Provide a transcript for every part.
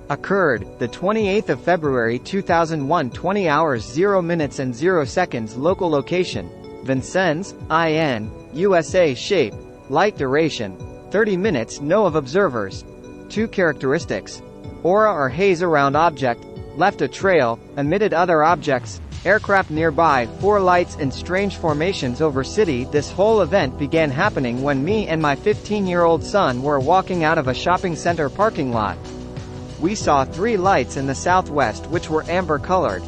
Occurred, the 28th of February 2001, 20 hours 0 minutes and 0 seconds. Local location, Vincennes, IN, USA. Shape, light duration, 30 minutes. No of observers. 2 characteristics: aura or haze around object, left a trail, emitted other objects, aircraft nearby, 4 lights and strange formations over city. This whole event began happening when me and my 15-year-old son were walking out of a shopping center parking lot. We saw 3 lights in the southwest which were amber-colored.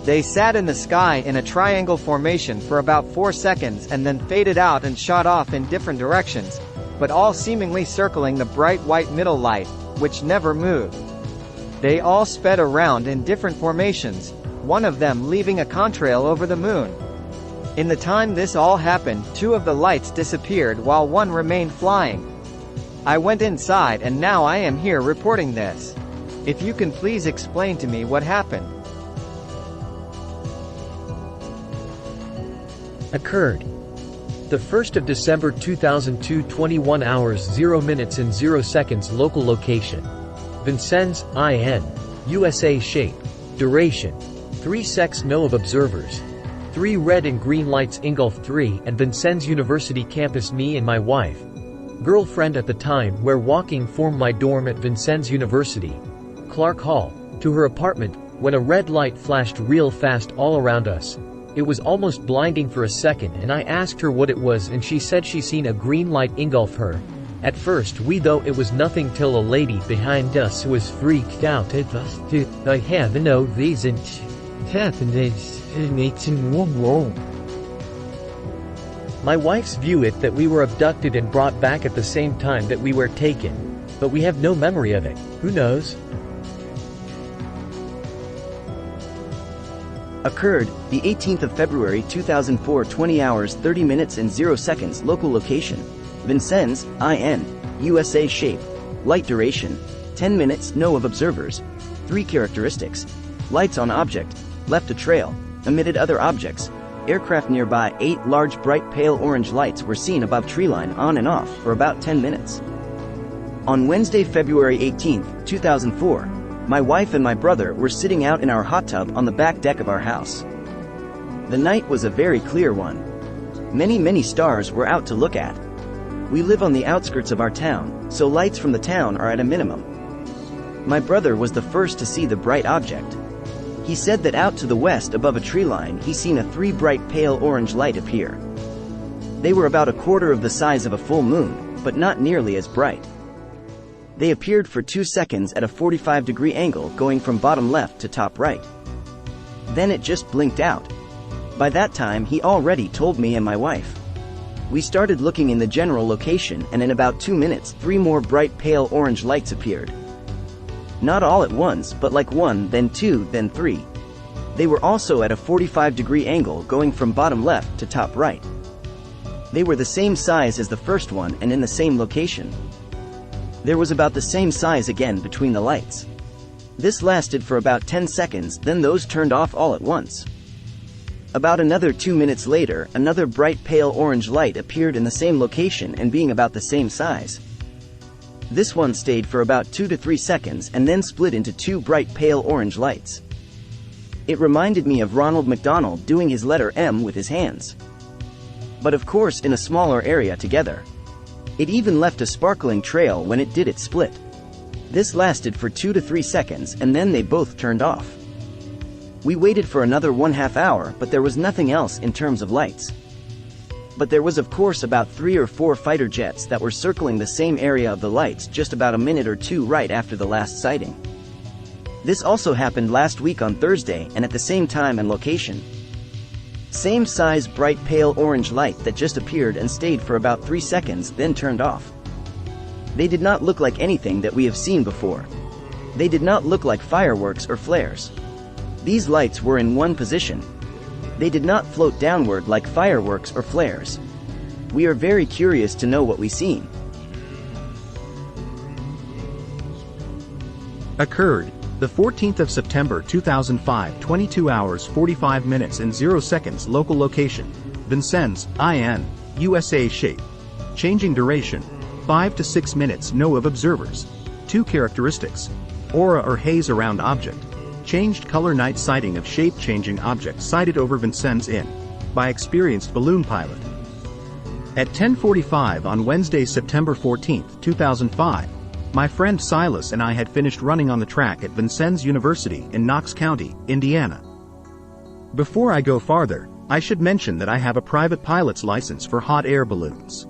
They sat in the sky in a triangle formation for about 4 seconds and then faded out and shot off in different directions, but all seemingly circling the bright white middle light, which never moved. They all sped around in different formations, one of them leaving a contrail over the moon. In the time this all happened, 2 of the lights disappeared while one remained flying. I went inside and now I am here reporting this. If you can please explain to me what happened. Occurred the 1st of December 2002, 21 hours 0 minutes and 0 seconds. Local location, Vincennes, IN, USA. Shape, duration, 3 secs. No of observers. 3 red and green lights engulfed 3 and Vincennes University campus. Me and my wife, girlfriend at the time, were walking from my dorm at Vincennes University, Clark Hall, to her apartment, when a red light flashed real fast all around us. It was almost blinding for a second and I asked her what it was and she said she seen a green light engulf her. At first we thought it was nothing till a lady behind us was freaked out at us. I have no reason to happen. My wife's view it that we were abducted and brought back at the same time that we were taken, but we have no memory of it. Who knows? Occurred, the 18th of February 2004, 20 hours 30 minutes and 0 seconds. Local location, Vincennes, IN, USA. Shape, light duration, 10 minutes. No of observers. 3 characteristics: lights on object, left a trail, emitted other objects, aircraft nearby. 8 large bright pale orange lights were seen above treeline on and off for about 10 minutes. On Wednesday, February 18th, 2004, my wife and my brother were sitting out in our hot tub on the back deck of our house. The night was a very clear one. Many stars were out to look at. We live on the outskirts of our town, so lights from the town are at a minimum. My brother was the first to see the bright object. He said that out to the west above a tree line he seen a 3 bright pale orange light appear. They were about a quarter of the size of a full moon, but not nearly as bright. They appeared for 2 seconds at a 45-degree angle going from bottom left to top right. Then it just blinked out. By that time he already told me and my wife. We started looking in the general location and in about 2 minutes 3 more bright pale orange lights appeared. Not all at once, but like 1, then 2, then 3. They were also at a 45-degree angle going from bottom left to top right. They were the same size as the first one and in the same location. There was about the same size again between the lights. This lasted for about 10 seconds, then those turned off all at once. About another 2 minutes later, another bright pale orange light appeared in the same location and being about the same size. This one stayed for about 2 to 3 seconds and then split into 2 bright pale orange lights. It reminded me of Ronald McDonald doing his letter M with his hands. But of course in a smaller area together. It even left a sparkling trail when it did its split. This lasted for 2 to 3 seconds and then they both turned off. We waited for another 1/2 hour, but there was nothing else in terms of lights. But there was of course about 3 or 4 fighter jets that were circling the same area of the lights just about a minute or 2 right after the last sighting. This also happened last week on Thursday and at the same time and location. Same size bright pale orange light that just appeared and stayed for about 3 seconds then turned off. They did not look like anything that we have seen before. They did not look like fireworks or flares. These lights were in one position. They did not float downward like fireworks or flares. We are very curious to know what we seen. Occurred The 14th of September 2005, 22 hours 45 minutes and 0 seconds. Local location: Vincennes, IN, USA. Shape: changing duration 5 to 6 minutes. No of observers. 2 characteristics: aura or haze around object. Changed color. Night sighting of shape-changing object sighted over Vincennes in by experienced balloon pilot. At 10:45 on Wednesday, September 14, 2005, my friend Silas and I had finished running on the track at Vincennes University in Knox County, Indiana. Before I go farther, I should mention that I have a private pilot's license for hot air balloons.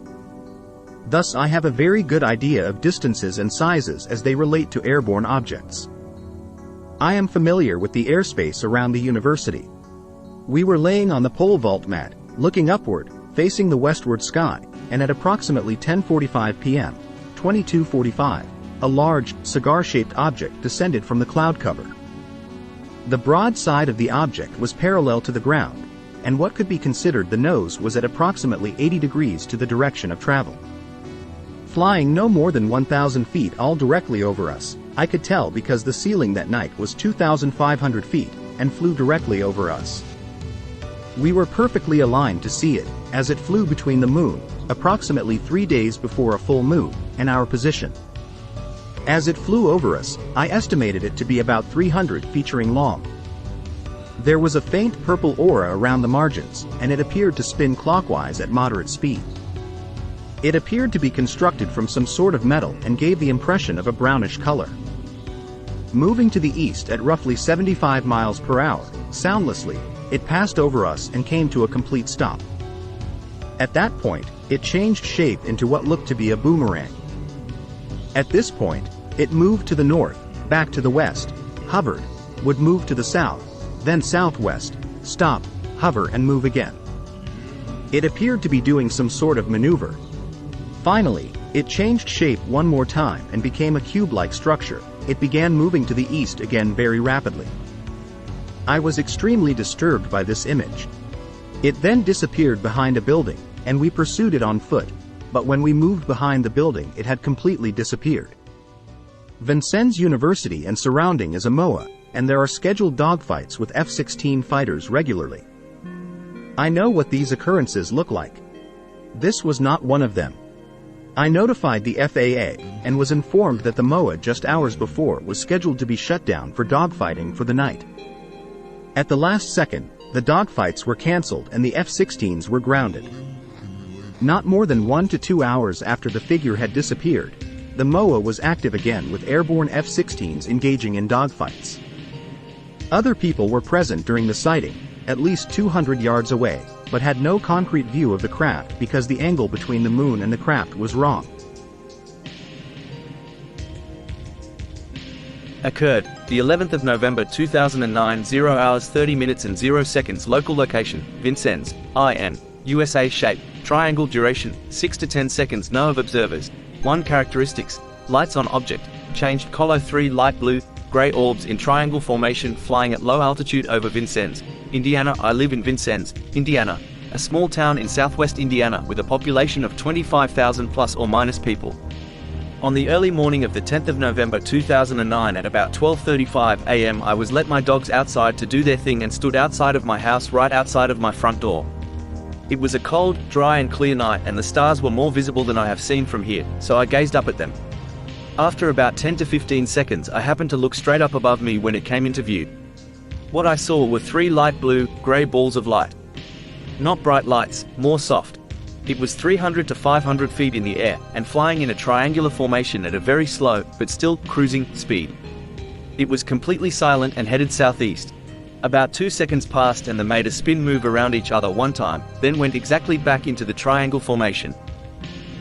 Thus I have a very good idea of distances and sizes as they relate to airborne objects. I am familiar with the airspace around the university. We were laying on the pole vault mat, looking upward, facing the westward sky, and at approximately 10:45 p.m., 22:45, a large, cigar-shaped object descended from the cloud cover. The broad side of the object was parallel to the ground, and what could be considered the nose was at approximately 80 degrees to the direction of travel. Flying no more than 1,000 feet all directly over us, I could tell because the ceiling that night was 2,500 feet, and flew directly over us. We were perfectly aligned to see it, as it flew between the moon, approximately 3 days before a full moon, and our position. As it flew over us, I estimated it to be about 300 feet long. There was a faint purple aura around the margins, and it appeared to spin clockwise at moderate speed. It appeared to be constructed from some sort of metal and gave the impression of a brownish color. Moving to the east at roughly 75 miles per hour, soundlessly, it passed over us and came to a complete stop. At that point, it changed shape into what looked to be a boomerang. At this point, it moved to the north, back to the west, hovered, would move to the south, then southwest, stop, hover and move again. It appeared to be doing some sort of maneuver. Finally, it changed shape one more time and became a cube-like structure. It began moving to the east again very rapidly. I was extremely disturbed by this image. It then disappeared behind a building, and we pursued it on foot, but when we moved behind the building it had completely disappeared. Vincennes University and surrounding is a MOA, and there are scheduled dogfights with F-16 fighters regularly. I know what these occurrences look like. This was not one of them. I notified the FAA, and was informed that the MOA just hours before was scheduled to be shut down for dogfighting for the night. At the last second, the dogfights were cancelled and the F-16s were grounded. Not more than 1 to 2 hours after the figure had disappeared, the MOA was active again with airborne F-16s engaging in dogfights. Other people were present during the sighting, at least 200 yards away, but had no concrete view of the craft because the angle between the moon and the craft was wrong. Occurred, the 11th of November 2009, 0 hours 30 minutes and 0 seconds. Local location, Vincennes, IN, USA. Shape, triangle. Duration, 6 to 10 seconds. No of observers. 1 characteristics: lights on object, changed color. 3 light blue, gray orbs in triangle formation flying at low altitude over Vincennes, Indiana. I live in Vincennes, Indiana, a small town in southwest Indiana with a population of 25,000 plus or minus people. On the early morning of the 10th of November 2009 at about 12:35 a.m. I was let my dogs outside to do their thing and stood outside of my house right outside of my front door. It was a cold, dry and clear night and the stars were more visible than I have seen from here, so I gazed up at them. After about 10 to 15 seconds I happened to look straight up above me when it came into view. What I saw were 3 light blue, grey balls of light. Not bright lights, more soft. It was 300 to 500 feet in the air, and flying in a triangular formation at a very slow, but still, cruising, speed. It was completely silent and headed southeast. About 2 seconds passed and they made a spin move around each other one time, then went exactly back into the triangle formation.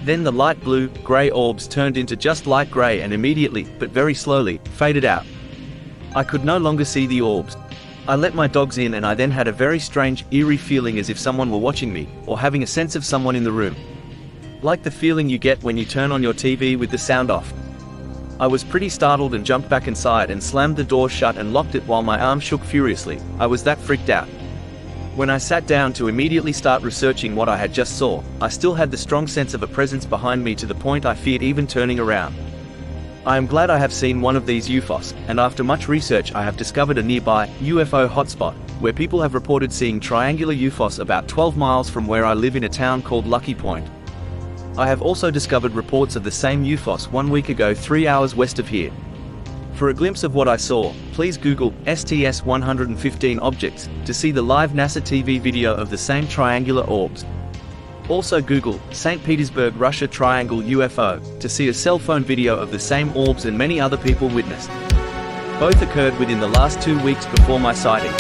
Then the light blue, grey orbs turned into just light grey and immediately, but very slowly, faded out. I could no longer see the orbs. I let my dogs in and I then had a very strange, eerie feeling as if someone were watching me, or having a sense of someone in the room. Like the feeling you get when you turn on your TV with the sound off. I was pretty startled and jumped back inside and slammed the door shut and locked it while my arm shook furiously. I was that freaked out. When I sat down to immediately start researching what I had just saw, I still had the strong sense of a presence behind me to the point I feared even turning around. I am glad I have seen one of these UFOs, and after much research I have discovered a nearby UFO hotspot, where people have reported seeing triangular UFOs about 12 miles from where I live in a town called Lucky Point. I have also discovered reports of the same UFOs 1 week ago 3 hours west of here. For a glimpse of what I saw, please Google STS-115 objects to see the live NASA TV video of the same triangular orbs. Also Google St. Petersburg, Russia triangle UFO to see a cell phone video of the same orbs and many other people witnessed. Both occurred within the last 2 weeks before my sighting.